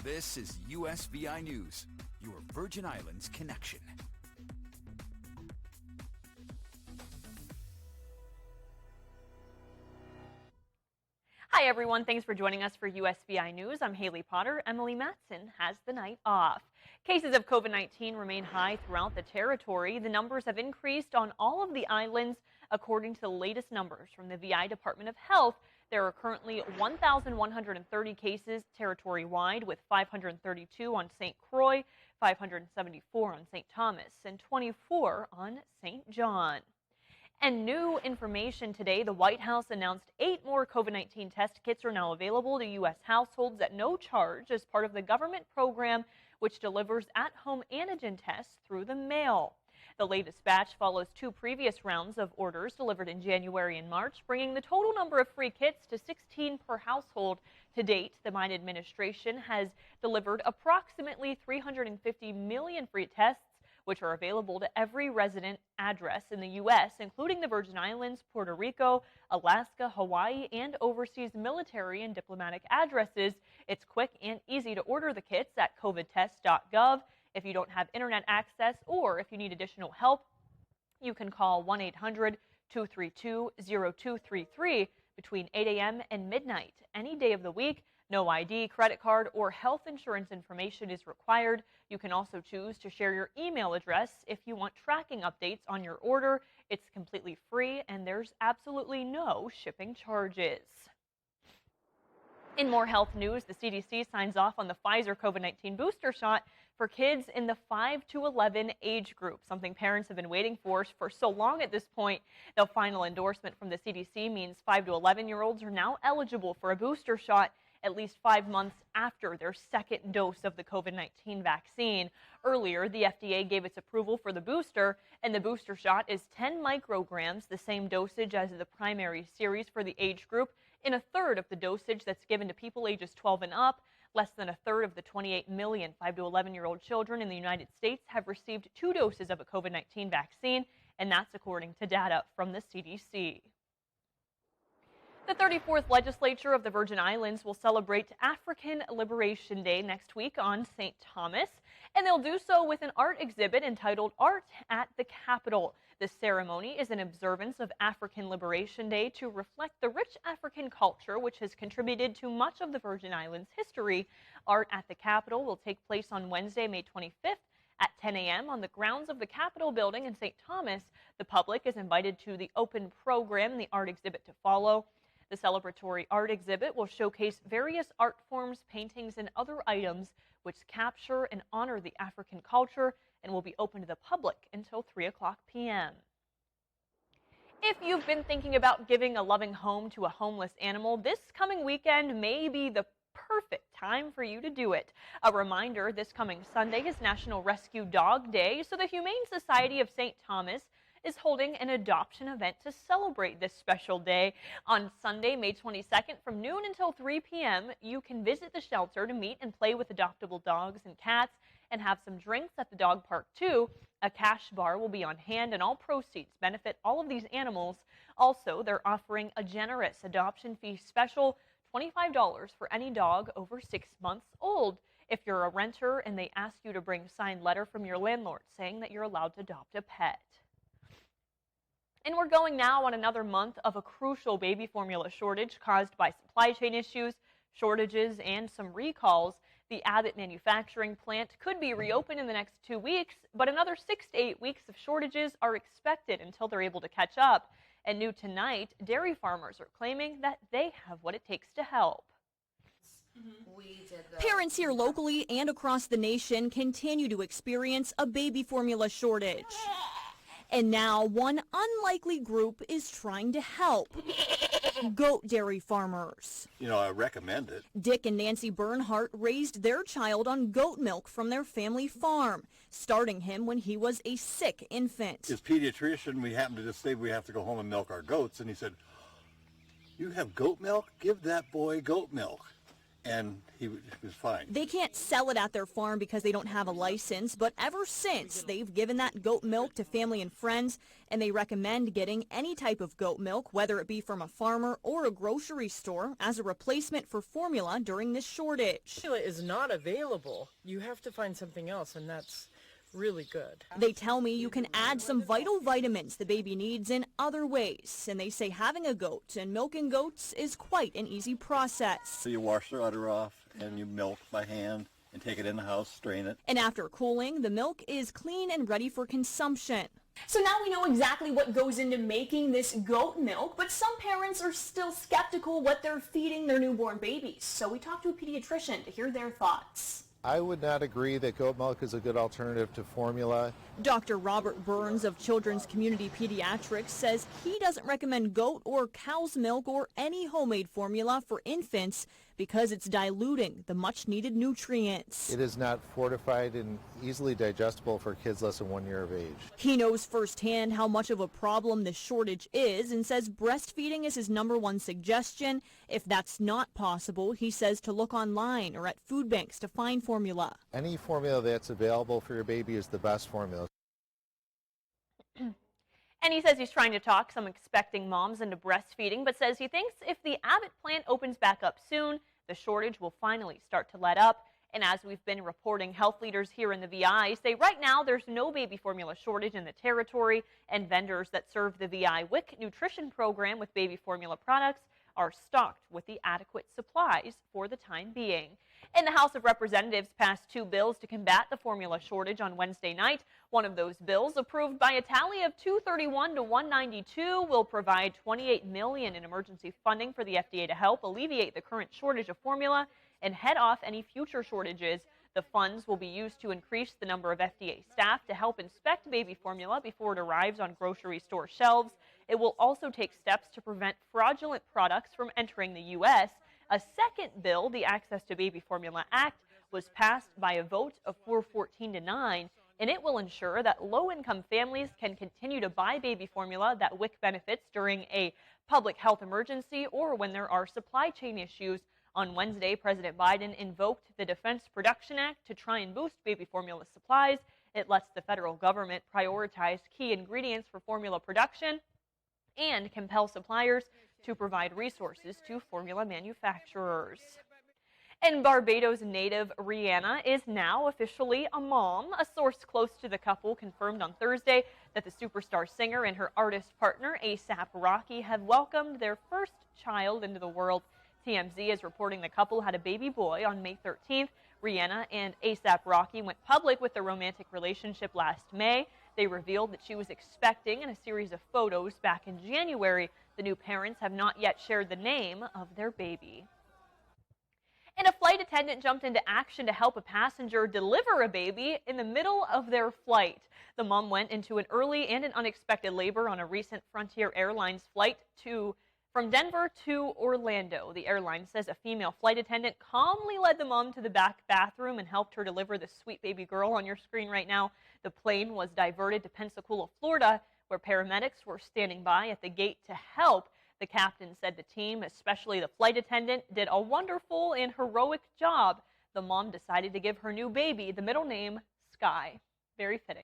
This is USVI News, your Virgin Islands connection. Hi everyone, thanks for joining us for USVI News. I'm Haley Potter. Emily Matson has the night off. Cases of COVID-19 remain high throughout the territory. The numbers have increased on all of the islands. According to the latest numbers from the VI Department of Health, there are currently 1,130 cases territory-wide, with 532 on St. Croix, 574 on St. Thomas, and 24 on St. John. And new information today, the White House announced 8 more COVID-19 test kits are now available to U.S. households at no charge as part of the government program, which delivers at-home antigen tests through the mail. The latest batch follows 2 previous rounds of orders delivered in January and March, bringing the total number of free kits to 16 per household. To date, the Biden administration has delivered approximately 350 million free tests, which are available to every resident address in the U.S., including the Virgin Islands, Puerto Rico, Alaska, Hawaii, and overseas military and diplomatic addresses. It's quick and easy to order the kits at covidtest.gov. If you don't have internet access or if you need additional help, you can call 1-800-232-0233 between 8 a.m. and midnight any day of the week. No ID, credit card, or health insurance information is required. You can also choose to share your email address if you want tracking updates on your order. It's completely free and there's absolutely no shipping charges. In more health news, the CDC signs off on the Pfizer COVID-19 booster shot for kids in the 5 to 11 age group, something parents have been waiting for so long at this point. The final endorsement from the CDC means 5 to 11-year-olds are now eligible for a booster shot at least 5 months after their second dose of the COVID-19 vaccine. Earlier, the FDA gave its approval for the booster, and the booster shot is 10 micrograms, the same dosage as the primary series for the age group, in a third of the dosage that's given to people ages 12 and up. Less than a third of the 28 million 5 to 11-year-old children in the United States have received 2 doses of a COVID-19 vaccine, and that's according to data from the CDC. The 34th legislature of the Virgin Islands will celebrate African Liberation Day next week on St. Thomas, and they'll do so with an art exhibit entitled Art at the Capitol. The ceremony is an observance of African Liberation Day to reflect the rich African culture which has contributed to much of the Virgin Islands' history. Art at the Capitol will take place on Wednesday, May 25th at 10 a.m. on the grounds of the Capitol building in St. Thomas. The public is invited to the open program and the art exhibit to follow. The celebratory art exhibit will showcase various art forms, paintings, and other items which capture and honor the African culture and will be open to the public until 3 o'clock p.m. If you've been thinking about giving a loving home to a homeless animal, this coming weekend may be the perfect time for you to do it. A reminder, this coming Sunday is National Rescue Dog Day, so the Humane Society of St. Thomas is holding an adoption event to celebrate this special day. On Sunday, May 22nd, from noon until 3 p.m., you can visit the shelter to meet and play with adoptable dogs and cats and have some drinks at the dog park, too. A cash bar will be on hand, and all proceeds benefit all of these animals. Also, they're offering a generous adoption fee special, $25 for any dog over 6 months old. If you're a renter and they ask you to bring a signed letter from your landlord saying that you're allowed to adopt a pet. And we're going now on another month of a crucial baby formula shortage caused by supply chain issues, shortages, and some recalls. The Abbott manufacturing plant could be reopened in the next 2 weeks, but another 6 to 8 weeks of shortages are expected until they're able to catch up. And new tonight, dairy farmers are claiming that they have what it takes to help. Parents here locally and across the nation continue to experience a baby formula shortage. And now one unlikely group is trying to help. Goat dairy farmers. I recommend it. Dick and Nancy Bernhardt raised their child on goat milk from their family farm, starting him when he was a sick infant. His pediatrician, we happened to just say we have to go home and milk our goats, and he said, "You have goat milk? Give that boy goat milk." and he was fine. They can't sell it at their farm because they don't have a license, but ever since, they've given that goat milk to family and friends, and they recommend getting any type of goat milk, whether it be from a farmer or a grocery store, as a replacement for formula during this shortage. Formula is not available. You have to find something else, and that's really good. They tell me you can add some vital vitamins the baby needs in other ways, and they say having a goat and milking goats is quite an easy process. So you wash their udder off and you milk by hand and take it in the house, strain it. And after cooling, the milk is clean and ready for consumption. So now we know exactly what goes into making this goat milk, but some parents are still skeptical what they're feeding their newborn babies. So we talked to a pediatrician to hear their thoughts. I would not agree that goat milk is a good alternative to formula. Dr. Robert Burns of Children's Community Pediatrics says he doesn't recommend goat or cow's milk or any homemade formula for infants because it's diluting the much-needed nutrients. It is not fortified and easily digestible for kids less than 1 year of age. He knows firsthand how much of a problem this shortage is and says breastfeeding is his #1 suggestion. If that's not possible, he says to look online or at food banks to find formula. Any formula that's available for your baby is the best formula. And he says he's trying to talk some expecting moms into breastfeeding, but says he thinks if the Abbott plant opens back up soon, the shortage will finally start to let up. And as we've been reporting, health leaders here in the VI say right now there's no baby formula shortage in the territory, and vendors that serve the VI WIC nutrition program with baby formula products are stocked with the adequate supplies for the time being. And the House of Representatives passed 2 bills to combat the formula shortage on Wednesday night. One of those bills, approved by a tally of 231 to 192, will provide $28 million in emergency funding for the FDA to help alleviate the current shortage of formula and head off any future shortages. The funds will be used to increase the number of FDA staff to help inspect baby formula before it arrives on grocery store shelves. It will also take steps to prevent fraudulent products from entering the U.S. A second bill, the Access to Baby Formula Act, was passed by a vote of 414 to 9, and it will ensure that low-income families can continue to buy baby formula that WIC benefits during a public health emergency or when there are supply chain issues. On Wednesday, President Biden invoked the Defense Production Act to try and boost baby formula supplies. It lets the federal government prioritize key ingredients for formula production and compel suppliers to provide resources to formula manufacturers. And Barbados native Rihanna is now officially a mom. A source close to the couple confirmed on Thursday that the superstar singer and her artist partner, A$AP Rocky, have welcomed their first child into the world. TMZ is reporting the couple had a baby boy on May 13th. Rihanna and A$AP Rocky went public with their romantic relationship last May. They revealed that she was expecting in a series of photos back in January. The new parents have not yet shared the name of their baby. And a flight attendant jumped into action to help a passenger deliver a baby in the middle of their flight. The mom went into an early and an unexpected labor on a recent Frontier Airlines flight from Denver to Orlando. The airline says a female flight attendant calmly led the mom to the back bathroom and helped her deliver the sweet baby girl on your screen right now. The plane was diverted to Pensacola, Florida, where paramedics were standing by at the gate to help. The captain said the team, especially the flight attendant, did a wonderful and heroic job. The mom decided to give her new baby the middle name Sky. Very fitting.